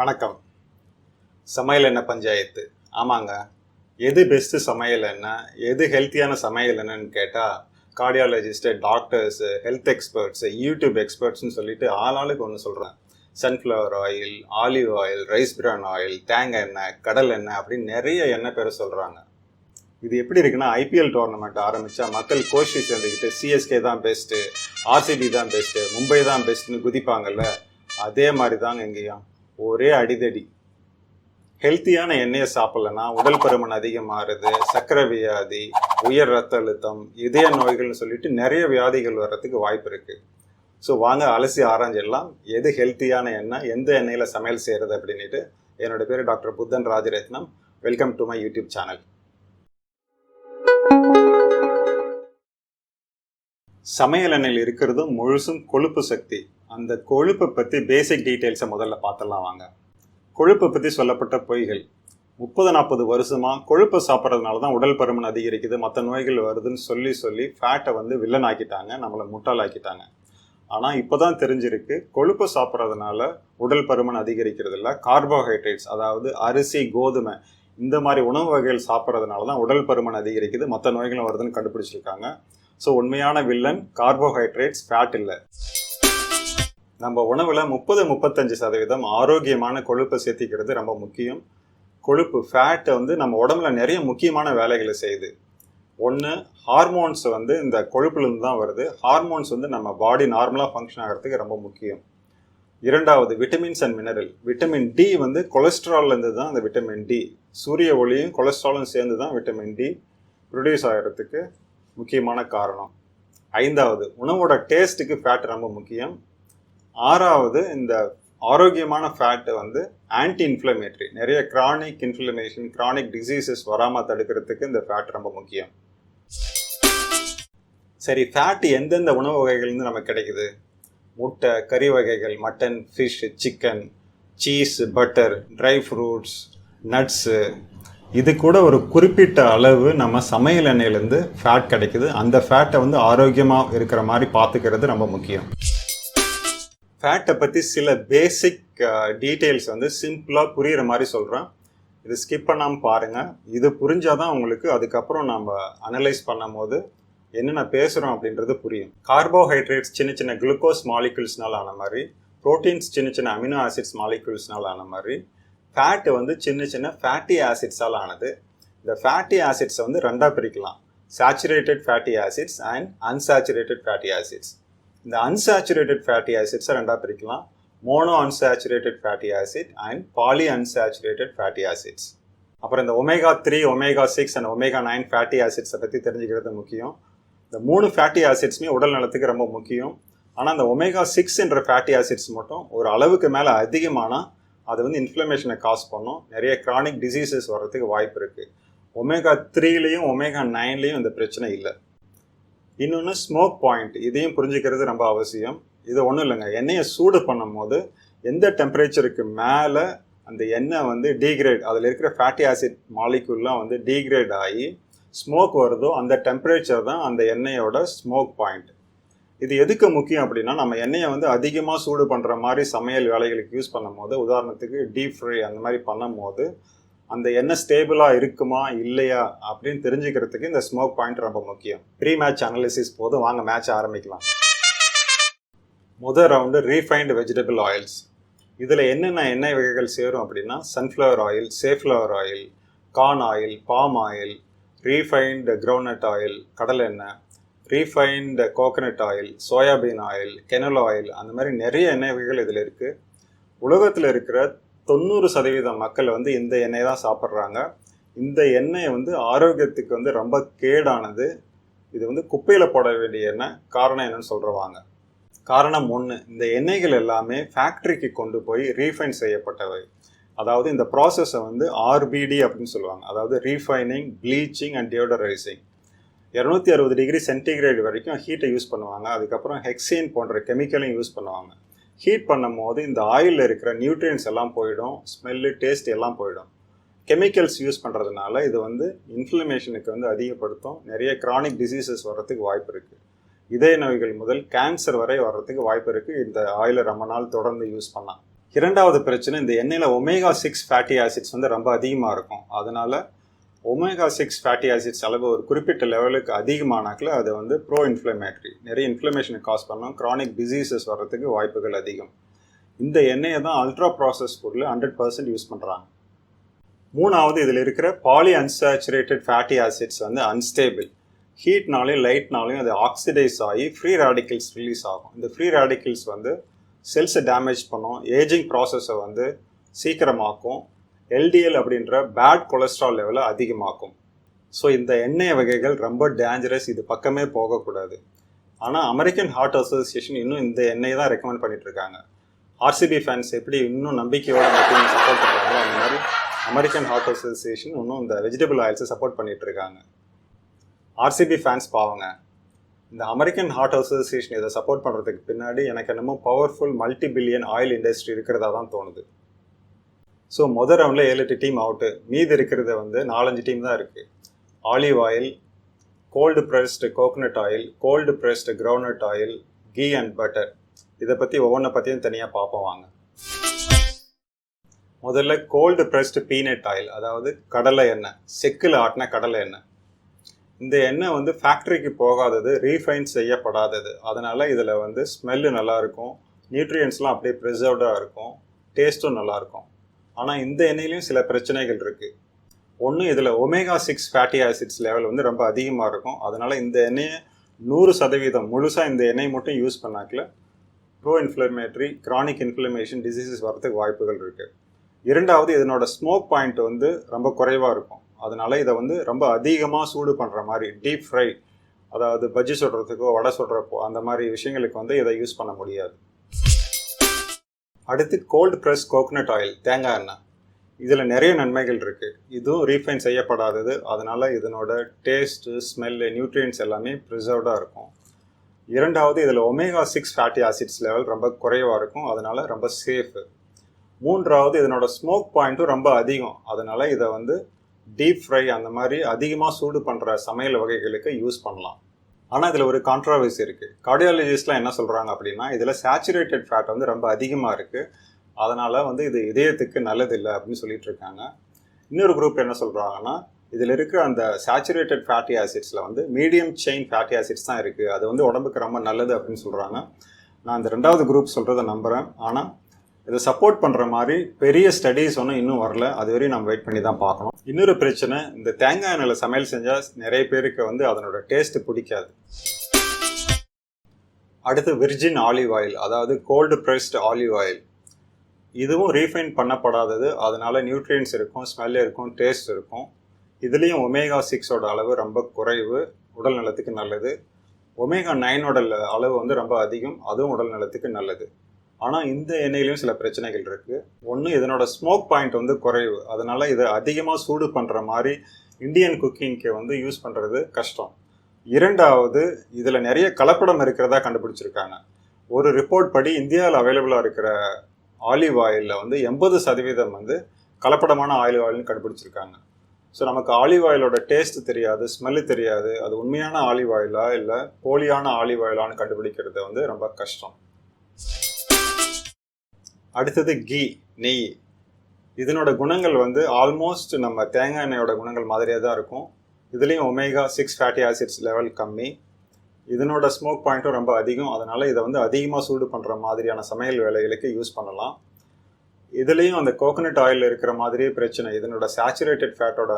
வணக்கம். சமையல் என்ன பஞ்சாயத்து? ஆமாங்க, எது பெஸ்ட்டு சமையல் என்ன, எது ஹெல்த்தியான சமையல் என்னன்னு கேட்டால் cardiologist, doctors, health experts, YouTube எக்ஸ்பர்ட்ஸ்னு சொல்லிட்டு ஆளாளுக்கு ஒன்று சொல்கிறேன். Sunflower oil, olive oil, rice bran oil, தேங்காய் எண்ணெய், கடல் எண்ணெய் அப்படின்னு நிறைய எண்ணெய் பேரை சொல்கிறாங்க. இது எப்படி இருக்குன்னா, ஐபிஎல் டோர்னமெண்ட் ஆரம்பித்தா மக்கள் கோஷ்டி சேர்ந்துக்கிட்டு சிஎஸ்கே தான் பெஸ்ட்டு, ஆர்சிபி தான் பெஸ்ட்டு, மும்பை தான் பெஸ்ட்டுன்னு குதிப்பாங்கல்ல, அதே மாதிரி தாங்க இங்கேயும் ஒரே அடிதடி. ஹெல்த்தியான எண்ணெயை சாப்பிட்லன்னா உடல் பருமன் அதிகமாகுது, சர்க்கரை வியாதி, உயர் ரத்த அழுத்தம், இதய நோய்கள்னு சொல்லிட்டு நிறைய வியாதிகள் வர்றதுக்கு வாய்ப்பு இருக்குது. ஸோ வாங்க அலசி ஆராய்ஞ்செல்லாம் எது ஹெல்த்தியான எண்ணெய், எந்த எண்ணெயில் சமையல் செய்கிறது அப்படின்ட்டு. என்னோட பேர் doctor Puthan Rajaratnam. Welcome to my YouTube channel. சமையல் எண்ணெயில் இருக்கிறதும் முழுசும் கொழுப்பு சக்தி. அந்த கொழுப்பை பற்றி பேசிக் டீட்டெயில்ஸை முதல்ல பார்த்துடலாம் வாங்க. கொழுப்பை பற்றி சொல்லப்பட்ட பொய்கள். 30-40 வருஷமாக கொழுப்பை சாப்பிட்றதுனால தான் உடல் பருமன் அதிகரிக்குது, மற்ற நோய்கள் வருதுன்னு சொல்லி ஃபேட்டை வில்லன் ஆக்கிட்டாங்க, நம்மளை முட்டாளாக்கிட்டாங்க. ஆனால் இப்போ தான் தெரிஞ்சிருக்கு, கொழுப்பை சாப்பிட்றதுனால உடல் பருமன் அதிகரிக்கிறது இல்லை, கார்போஹைட்ரேட்ஸ் அதாவது அரிசி, கோதுமை இந்த மாதிரி உணவு வகைகள் சாப்பிட்றதுனால தான் உடல் பருமன் அதிகரிக்குது, மற்ற நோய்களும் வருதுன்னு கண்டுபிடிச்சிருக்காங்க. ஸோ உண்மையான வில்லன் கார்போஹைட்ரேட்ஸ், ஃபேட் இல்லை. நம்ம உணவில் 30-35% ஆரோக்கியமான கொழுப்பை சேர்த்திக்கிறது ரொம்ப முக்கியம். கொழுப்பு ஃபேட்டை நம்ம உடம்புல நிறைய முக்கியமான வேலைகளை செய்யுது. ஒன்று, ஹார்மோன்ஸ் இந்த கொழுப்புலேருந்து தான் வருது. ஹார்மோன்ஸ் நம்ம பாடி நார்மலாக ஃபங்க்ஷன் ஆகிறதுக்கு ரொம்ப முக்கியம். இரண்டாவது, vitamins and mineral. Vitamin D கொலஸ்ட்ரால்லேருந்து தான் அந்த விட்டமின் டி, சூரிய ஒளியும் கொலஸ்ட்ராலும் சேர்ந்து தான் விட்டமின் டி ப்ரொடியூஸ் ஆகிறதுக்கு முக்கியமான காரணம். ஐந்தாவது, உணவோட டேஸ்ட்டுக்கு ஃபேட் ரொம்ப முக்கியம். ஆறாவது, இந்த ஆரோக்கியமான ஃபேட்டு ஆன்டி இன்ஃப்ளமேட்டரி, நிறைய கிரானிக் இன்ஃப்ளமேஷன், கிரானிக் டிசீசஸ் வராமல் தடுக்கிறதுக்கு இந்த ஃபேட் ரொம்ப முக்கியம். சரி, ஃபேட் எந்தெந்த உணவு வகைகள்லேருந்து நமக்கு கிடைக்குது? முட்டை, கறி வகைகள், mutton, fish, chicken, cheese, butter, dry fruits, nuts, இது கூட ஒரு குறிப்பிட்ட அளவு நம்ம சமையல் எண்ணெயிலேருந்து ஃபேட் கிடைக்குது. அந்த ஃபேட்டை ஆரோக்கியமாக இருக்கிற மாதிரி பார்த்துக்கிறது ரொம்ப முக்கியம். ஃபேட்டை பற்றி சில பேசிக் டீட்டெயில்ஸ் சிம்பிளாக புரிகிற மாதிரி சொல்கிறேன். இது ஸ்கிப் பண்ணாமல் பாருங்கள். இது புரிஞ்சால் தான் உங்களுக்கு அதுக்கப்புறம் நம்ம அனலைஸ் பண்ணும் போது என்னென்ன பேசுகிறோம் அப்படின்றது புரியும். கார்போஹைட்ரேட்ஸ் சின்ன சின்ன குளுக்கோஸ் மாலிகுல்ஸ்னால் ஆன மாதிரி, ப்ரோட்டீன்ஸ் சின்ன சின்ன அமினோ ஆசிட்ஸ் மாலிகுல்ஸ்னால் ஆன மாதிரி, ஃபேட்டு சின்ன சின்ன ஃபேட்டி ஆசிட்ஸால் ஆனது. இந்த ஃபேட்டி ஆசிட்ஸை ரெண்டாக பிரிக்கலாம்: saturated fatty acids and unsaturated fatty acids. இந்த அன்சாச்சுரேட்டட் ஃபேட்டி ஆசிட்ஸை ரெண்டாக பிரிக்கலாம்: mono unsaturated fatty acid and poly unsaturated fatty acids. அப்புறம் இந்த omega-3, omega-6 and omega-9 fatty ஆசிட்ஸை பற்றி தெரிஞ்சுக்கிறது முக்கியம். இந்த 3 ஃபேட்டி ஆசிட்ஸுமே உடல் நலத்துக்கு ரொம்ப முக்கியம். ஆனால் இந்த omega-6 என்ற ஃபேட்டி ஆசிட்ஸ் மட்டும் ஒரு அளவுக்கு மேலே அதிகமானால் அது இன்ஃப்ளமேஷனை காஸ் பண்ணும், நிறைய கிரானிக் டிசீசஸ் வர்றதுக்கு வாய்ப்பு இருக்குது. omega-3லையும் omega-9லையும் இந்த பிரச்சனை இல்லை. இன்னொன்று, ஸ்மோக் பாயிண்ட். இதையும் புரிஞ்சுக்கிறது ரொம்ப அவசியம். இது ஒன்றும் இல்லைங்க, எண்ணெயை சூடு பண்ணும் போது எந்த டெம்பரேச்சருக்கு மேலே அந்த எண்ணெய் டீக்ரேட், அதில் இருக்கிற ஃபேட்டி ஆசிட் மாலிகுல்லாம் டீக்ரேட் ஆகி ஸ்மோக் வருதோ அந்த டெம்பரேச்சர் தான் அந்த எண்ணெயோட ஸ்மோக் பாயிண்ட். இது எதுக்கு முக்கியம் அப்படின்னா, நம்ம எண்ணெயை அதிகமாக சூடு பண்ணுற மாதிரி சமையல் வேலைகளுக்கு யூஸ் பண்ணும் போது, உதாரணத்துக்கு டீப் ஃப்ரை அந்த மாதிரி பண்ணும் போது அந்த எண்ணெய் ஸ்டேபிளாக இருக்குமா இல்லையா அப்படின்னு தெரிஞ்சுக்கிறதுக்கு இந்த ஸ்மோக் பாயிண்ட் ரொம்ப முக்கியம். ப்ரீ மேட்ச் அனாலிசிஸ் போதும், வாங்க மேட்ச் ஆரம்பிக்கலாம். முதல் ரவுண்டு ரீஃபைன்டு வெஜிடபிள் ஆயில்ஸ். இதில் என்னென்ன எண்ணெய் வகைகள் சேரும் அப்படின்னா, sunflower oil, safflower oil, corn oil, palm oil, refined groundnut oil, கடல் எண்ணெய், refined coconut oil, soybean oil, canola oil, அந்த மாதிரி நிறைய எண்ணெய் வகைகள் இதில் இருக்குது. உலகத்தில் இருக்கிற 90% மக்கள் இந்த எண்ணெயை தான் சாப்பிட்றாங்க. இந்த எண்ணெய் ஆரோக்கியத்துக்கு ரொம்ப கேடானது. இது குப்பையில் போட வேண்டிய எண்ணெய். காரணம் என்னன்னு சொல்கிறவாங்க. காரணம் 1, இந்த எண்ணெய்கள் எல்லாமே ஃபேக்ட்ரிக்கு கொண்டு போய் ரீஃபைன் செய்யப்பட்டவை. அதாவது இந்த ப்ராசஸை RBD அப்படின்னு சொல்லுவாங்க, அதாவது refining, bleaching and deodorising. 260 degree centigrade வரைக்கும் ஹீட்டை யூஸ் பண்ணுவாங்க. அதுக்கப்புறம் ஹெக்ஸேன் போன்ற கெமிக்கலையும் யூஸ் பண்ணுவாங்க. ஹீட் பண்ணும் போது இந்த ஆயிலில் இருக்கிற நியூட்ரியன்ஸ் எல்லாம் போயிடும், ஸ்மெல்லு, டேஸ்ட் எல்லாம் போயிடும். கெமிக்கல்ஸ் யூஸ் பண்ணுறதுனால இது இன்ஃப்ளமேஷனுக்கு அதிகப்படுத்தும், நிறைய கிரானிக் டிசீசஸ் வர்றதுக்கு வாய்ப்பு இருக்குது. இதய நோய்கள் முதல் கேன்சர் வரை வர்றதுக்கு வாய்ப்பு இருக்குது இந்த ஆயிலை ரொம்ப நாள் தொடர்ந்து யூஸ் பண்ணால். இரண்டாவது பிரச்சனை, இந்த எண்ணெயில் omega-6 ஃபேட்டி ஆசிட்ஸ் வந்து ரொம்ப அதிகமாக இருக்கும். அதனால் omega-6 ஃபேட்டி ஆசிட்ஸ் அளவு ஒரு குறிப்பிட்ட லெவலுக்கு அதிகமானாக்கில் அது வந்து ப்ரோ இன்ஃப்ளமேட்டரி, நிறைய இன்ஃப்ளமேஷனை காஸ் பண்ணும், க்ரானிக் டிசீசஸ் வர்றதுக்கு வாய்ப்புகள் அதிகம். இந்த எண்ணெயை தான் அல்ட்ரா ப்ராசஸ் ஃபுட்டில் 100% யூஸ் பண்ணுறாங்க. மூணாவது, இதில் இருக்கிற பாலி அன்சாச்சுரேட்டட் ஃபேட்டி ஆசிட்ஸ் வந்து அன்ஸ்டேபிள். ஹீட்னாலையும் லைட்னாலையும் அது ஆக்சிடைஸ் ஆகி ஃப்ரீ ரேடிக்கல்ஸ் ரிலீஸ் ஆகும். இந்த ஃப்ரீ ரேடிக்கல்ஸ் வந்து செல்ஸை டேமேஜ் பண்ணும், ஏஜிங் ப்ராசஸை வந்து சீக்கிரமாக்கும், எல்டிஎல் அப்படின்ற பேட் கொலஸ்ட்ரால் லெவலை அதிகமாக்கும். ஸோ இந்த எண்ணெய் வகைகள் ரொம்ப டேஞ்சரஸ், இது பக்கமே போகக்கூடாது. ஆனால் அமெரிக்கன் ஹார்ட் அசோசியேஷன் இன்னும் இந்த எண்ணெயை தான் ரெக்கமெண்ட் பண்ணிட்டு இருக்காங்க. ஆர்சிபி ஃபேன்ஸ் எப்படி இன்னும் நம்பிக்கையோட சப்போர்ட் பண்ணுறாங்களோ அந்த மாதிரி அமெரிக்கன் ஹார்ட் அசோசியேஷன் இன்னும் இந்த வெஜிடபிள் ஆயில்ஸை சப்போர்ட் பண்ணிட்டு இருக்காங்க. ஆர்சிபி ஃபேன்ஸ் பாவங்க, இந்த அமெரிக்கன் ஹார்ட் அசோசியேஷன் இதை சப்போர்ட் பண்ணுறதுக்கு பின்னாடி எனக்கு என்னமோ powerful multi billion oil industry இருக்கிறதா தான் தோணுது. ஸோ முதல் ரவுண்டில் 7-8 டீம் அவுட்டு, மீதி இருக்கிறத வந்து 4-5 டீம் தான் இருக்குது. Olive oil, cold pressed coconut oil, cold pressed groundnut oil, ghee and butter. இதை பற்றி ஒவ்வொன்றை பற்றியும் தனியாக பார்ப்போம் வாங்க. முதல்ல கோல்டு ப்ரெஸ்டு பீனட் ஆயில், அதாவது கடலை எண்ணெய், செக்கில் ஆட்டின கடலை எண்ணெய். இந்த எண்ணெய் வந்து ஃபேக்ட்ரிக்கு போகாதது, ரீஃபைன் செய்யப்படாதது. அதனால் இதில் வந்து ஸ்மெல்லு நல்லாயிருக்கும், நியூட்ரியன்ஸ்லாம் அப்படியே ப்ரிசர்வ்டாக இருக்கும், டேஸ்ட்டும் நல்லாயிருக்கும். ஆனால் இந்த எண்ணெயிலையும் சில பிரச்சனைகள் இருக்குது. ஒன்று, இதில் omega-6 ஃபேட்டி ஆசிட்ஸ் லெவல் வந்து ரொம்ப அதிகமாக இருக்கும். அதனால் இந்த எண்ணெயை 100% முழுசாக இந்த எண்ணெய் மட்டும் யூஸ் பண்ணாக்கில் pro inflammatory, chronic inflammation diseases வரதுக்கு வாய்ப்புகள் இருக்குது. இரண்டாவது, இதனோட ஸ்மோக் பாயிண்ட் வந்து ரொம்ப குறைவாக இருக்கும். அதனால் இதை வந்து ரொம்ப அதிகமாக சூடு பண்ணுற மாதிரி டீப் ஃப்ரை, அதாவது பஜ்ஜி சுடுறதுக்கோ வடை சுடுறப்போ அந்த மாதிரி விஷயங்களுக்கு வந்து இதை யூஸ் பண்ண முடியாது. அடுத்து கோல்டு ப்ரெஸ் கோகனட் ஆயில், தேங்காய் எண்ணெய். இதில் நிறைய நன்மைகள் இருக்குது. இதுவும் ரீஃபைன் செய்யப்படாதது. அதனால் இதனோட டேஸ்ட்டு, ஸ்மெல்லு, நியூட்ரியன்ஸ் எல்லாமே ப்ரிசர்வ்டாக இருக்கும். இரண்டாவது, இதில் omega-6 ஃபேட்டி ஆசிட்ஸ் லெவல் ரொம்ப குறைவாக இருக்கும். அதனால் ரொம்ப சேஃபு. மூன்றாவது, இதனோட ஸ்மோக் பாயிண்ட்டும் ரொம்ப அதிகம். அதனால் இதை வந்து டீப் ஃப்ரை அந்த மாதிரி அதிகமாக சூடு பண்ணுற சமையல் வகைகளுக்கு யூஸ் பண்ணலாம். ஆனால் இதில் ஒரு கான்ட்ராவர்சி இருக்குது. கார்டியாலஜிஸ்ட்லாம் என்ன சொல்கிறாங்க அப்படின்னா, இதில் சேச்சுரேட்டட் ஃபேட் வந்து ரொம்ப அதிகமாக இருக்குது, அதனால் வந்து இது இதயத்துக்கு நல்லதில்லை அப்படின்னு சொல்லிட்டு இருக்காங்க. இன்னொரு குரூப் என்ன சொல்கிறாங்கன்னா, இதில் இருக்கிற அந்த சேச்சுரேட்டட் ஃபேட்டி ஆசிட்ஸில் வந்து மீடியம் செயின் ஃபேட்டி ஆசிட்ஸ் தான் இருக்குது, அது வந்து உடம்புக்கு ரொம்ப நல்லது அப்படின்னு சொல்கிறாங்க. நான் இந்த ரெண்டாவது குரூப் சொல்கிறத நம்புகிறேன். ஆனால் இதை சப்போர்ட் பண்ணுற மாதிரி பெரிய ஸ்டடீஸ் ஒன்றும் இன்னும் வரல, அது வரையும் நம்ம வெயிட் பண்ணி தான் பார்க்கணும். இன்னொரு பிரச்சனை, இந்த தேங்காய் எண்ணெயில் சமையல் செஞ்சால் நிறைய பேருக்கு வந்து அதனோட டேஸ்ட்டு பிடிக்காது. அடுத்து விர்ஜின் ஆலிவ் ஆயில், அதாவது கோல்டு ப்ரெஸ்டு ஆலிவ் ஆயில். இதுவும் ரீஃபைன் பண்ணப்படாதது. அதனால் நியூட்ரியன்ஸ் இருக்கும், ஸ்மெல் இருக்கும், டேஸ்ட் இருக்கும். இதுலேயும் omega-6 அளவு ரொம்ப குறைவு, உடல் நலத்துக்கு நல்லது. omega-9 அளவு வந்து ரொம்ப அதிகம், அதுவும் உடல் நலத்துக்கு நல்லது. ஆனால் இந்த எண்ணெயிலையும் சில பிரச்சனைகள் இருக்குது. ஒன்று, இதனோட ஸ்மோக் பாயிண்ட் வந்து குறைவு. அதனால் இதை அதிகமாக சூடு பண்ணுற மாதிரி இந்தியன் குக்கிங்க்கு வந்து யூஸ் பண்ணுறது கஷ்டம். இரண்டாவது, இதில் நிறைய கலப்படம் இருக்கிறதா கண்டுபிடிச்சிருக்காங்க. ஒரு ரிப்போர்ட் படி இந்தியாவில் அவைலபிளாக இருக்கிற ஆலிவ் ஆயிலில் வந்து 80% வந்து கலப்படமான ஆலிவ் ஆயில்னு கண்டுபிடிச்சிருக்காங்க. ஸோ நமக்கு ஆலிவ் ஆயிலோட டேஸ்ட் தெரியாது, ஸ்மெல்லு தெரியாது, அது உண்மையான ஆலிவ் ஆயிலா இல்லை போலியான ஆலிவ் ஆயிலான்னு கண்டுபிடிக்கிறது வந்து ரொம்ப கஷ்டம். அடுத்தது கீ, நெய். இதனோட குணங்கள் வந்து ஆல்மோஸ்ட் நம்ம தேங்காய் எண்ணெயோட குணங்கள் மாதிரியாக தான் இருக்கும். இதுலேயும் omega-6 ஃபேட்டி ஆசிட்ஸ் லெவல் கம்மி, இதனோட ஸ்மோக் பாயிண்ட்டும் ரொம்ப அதிகம். அதனால் இதை வந்து அதிகமாக சூடு பண்ணுற மாதிரியான சமையல் வேலைகளுக்கு யூஸ் பண்ணலாம். இதுலேயும் அந்த கோகனட் ஆயில் இருக்கிற மாதிரியே பிரச்சனை, இதனோட சேச்சுரேட்டட் ஃபேட்டோட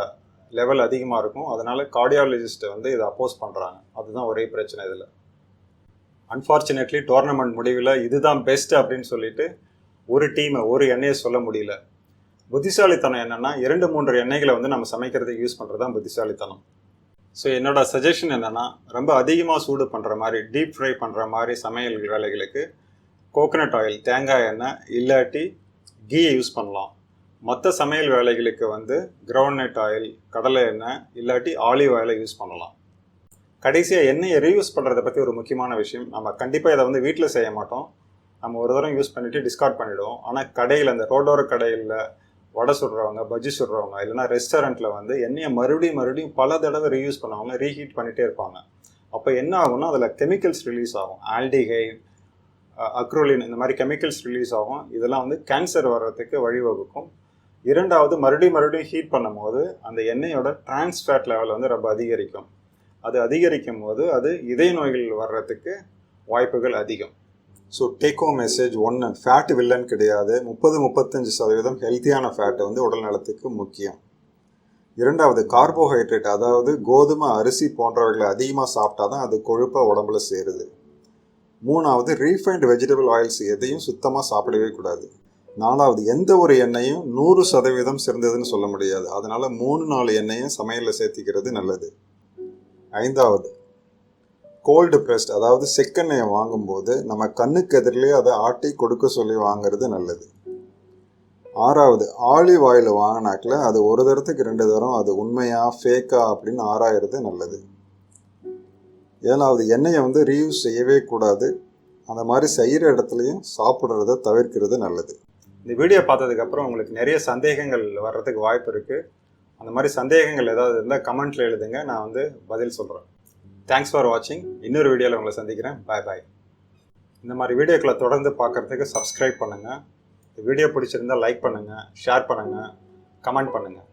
லெவல் அதிகமாக இருக்கும். அதனால் கார்டியாலஜிஸ்ட்டை வந்து இதை அப்போஸ் பண்ணுறாங்க. அதுதான் ஒரே பிரச்சனை இதில். அன்ஃபார்ச்சுனேட்லி டோர்னமெண்ட் முடிவில் இதுதான் பெஸ்ட் அப்படின்னு சொல்லிட்டு ஒரு டீமை ஒரு எண்ணெயை சொல்ல முடியல. புத்திசாலித்தனம் என்னென்னா 2-3 எண்ணெய்களை வந்து நம்ம சமைக்கிறதுக்கு யூஸ் பண்ணுறது தான் புத்திசாலித்தனம். ஸோ என்னோட சஜஷன் என்னென்னா, ரொம்ப அதிகமாக சூடு பண்ணுற மாதிரி டீப் ஃப்ரை பண்ணுற மாதிரி சமையல் வேலைகளுக்கு கோகனட் ஆயில், தேங்காய் எண்ணெய் இல்லாட்டி கீயை யூஸ் பண்ணலாம். மற்ற சமையல் வேலைகளுக்கு வந்து கிரவுண்ட்நட் ஆயில், கடலை எண்ணெய் இல்லாட்டி ஆலிவ் ஆயிலை யூஸ் பண்ணலாம். கடைசியாக எண்ணெயை ரீயூஸ் பண்ணுறதை பற்றி ஒரு முக்கியமான விஷயம், நம்ம கண்டிப்பாக இதை வந்து வீட்டில் செய்ய மாட்டோம். நம்ம ஒரு தரம் யூஸ் பண்ணிவிட்டு டிஸ்கார்ட் பண்ணிவிடுவோம். ஆனால் கடையில், அந்த ரோடோர கடையில் வடை சுடுறவங்க, பஜ்ஜி சுடுறவங்க, இல்லைனா ரெஸ்டாரண்ட்டில் வந்து எண்ணெயை மறுபடியும் பல தடவை ரீயூஸ் பண்ணுவாங்க, ரீஹீட் பண்ணிகிட்டே இருப்பாங்க. அப்போ என்ன ஆகும்னா அதில் கெமிக்கல்ஸ் ரிலீஸ் ஆகும். ஆல்டிஹைட், அக்ரோலின் இந்த மாதிரி கெமிக்கல்ஸ் ரிலீஸ் ஆகும். இதெல்லாம் வந்து கேன்சர் வர்றதுக்கு வழிவகுக்கும். இரண்டாவது, மறுபடியும் ஹீட் பண்ணும்போது அந்த எண்ணெயோட டிரான்ஸ் ஃபேட் லெவல் வந்து ரொம்ப அதிகரிக்கும். அது அதிகரிக்கும் போது அது இதய நோய்கள் வர்றதுக்கு வாய்ப்புகள் அதிகம். So take home message 1, fat villain கிடையாது. 30-35% ஹெல்த்தியான ஃபேட் வந்து உடல் நலத்துக்கு முக்கியம். இரண்டாவது, கார்போஹைட்ரேட், அதாவது கோதுமை, அரிசி போன்றவைகளை அதிகமாக சாப்பிட்டா தான் அது கொழுப்பாக உடம்புல சேருது. மூணாவது, ரீஃபைண்ட் வெஜிடபிள் ஆயில்ஸ் எதையும் சுத்தமாக சாப்பிடவே கூடாது. நாலாவது, எந்த ஒரு எண்ணெயும் 100% சிறந்ததுன்னு சொல்ல முடியாது. அதனால் 3-4 எண்ணெயும் சமையலில் சேர்த்திக்கிறது நல்லது. ஐந்தாவது, கோல்டு ப்ரெஸ்ட், அதாவது செக்கெண்ணெயை வாங்கும்போது நம்ம கண்ணுக்கு எதிரிலே அதை ஆட்டி கொடுக்க சொல்லி வாங்கிறது நல்லது. ஆறாவது, ஆலிவ் ஆயில் வாங்கினாக்கில் அது ஒரு தரத்துக்கு 2 தரம் அது உண்மையா ஃபேக்கா அப்படின்னு ஆராயிறது நல்லது. ஏழாவது, எண்ணெயை வந்து ரீயூஸ் செய்யவே கூடாது. அந்த மாதிரி செய்கிற இடத்துலையும் சாப்பிட்றத தவிர்க்கிறது நல்லது. இந்த வீடியோ பார்த்ததுக்கப்புறம் உங்களுக்கு நிறைய சந்தேகங்கள் வர்றதுக்கு வாய்ப்பு இருக்குது. அந்த மாதிரி சந்தேகங்கள் ஏதாவது இருந்தால் கமெண்ட்டில் எழுதுங்க, நான் வந்து பதில் சொல்கிறேன். தேங்க்ஸ் ஃபார் வாட்சிங். இன்னொரு வீடியோவில் உங்களை சந்திக்கிறேன். பாய். இந்த மாதிரி வீடியோக்களை தொடர்ந்து பார்க்குறதுக்கு சப்ஸ்கிரைப் பண்ணுங்கள். இந்த வீடியோ பிடிச்சிருந்தால் லைக் பண்ணுங்கள், ஷேர் பண்ணுங்கள், கமெண்ட் பண்ணுங்கள்.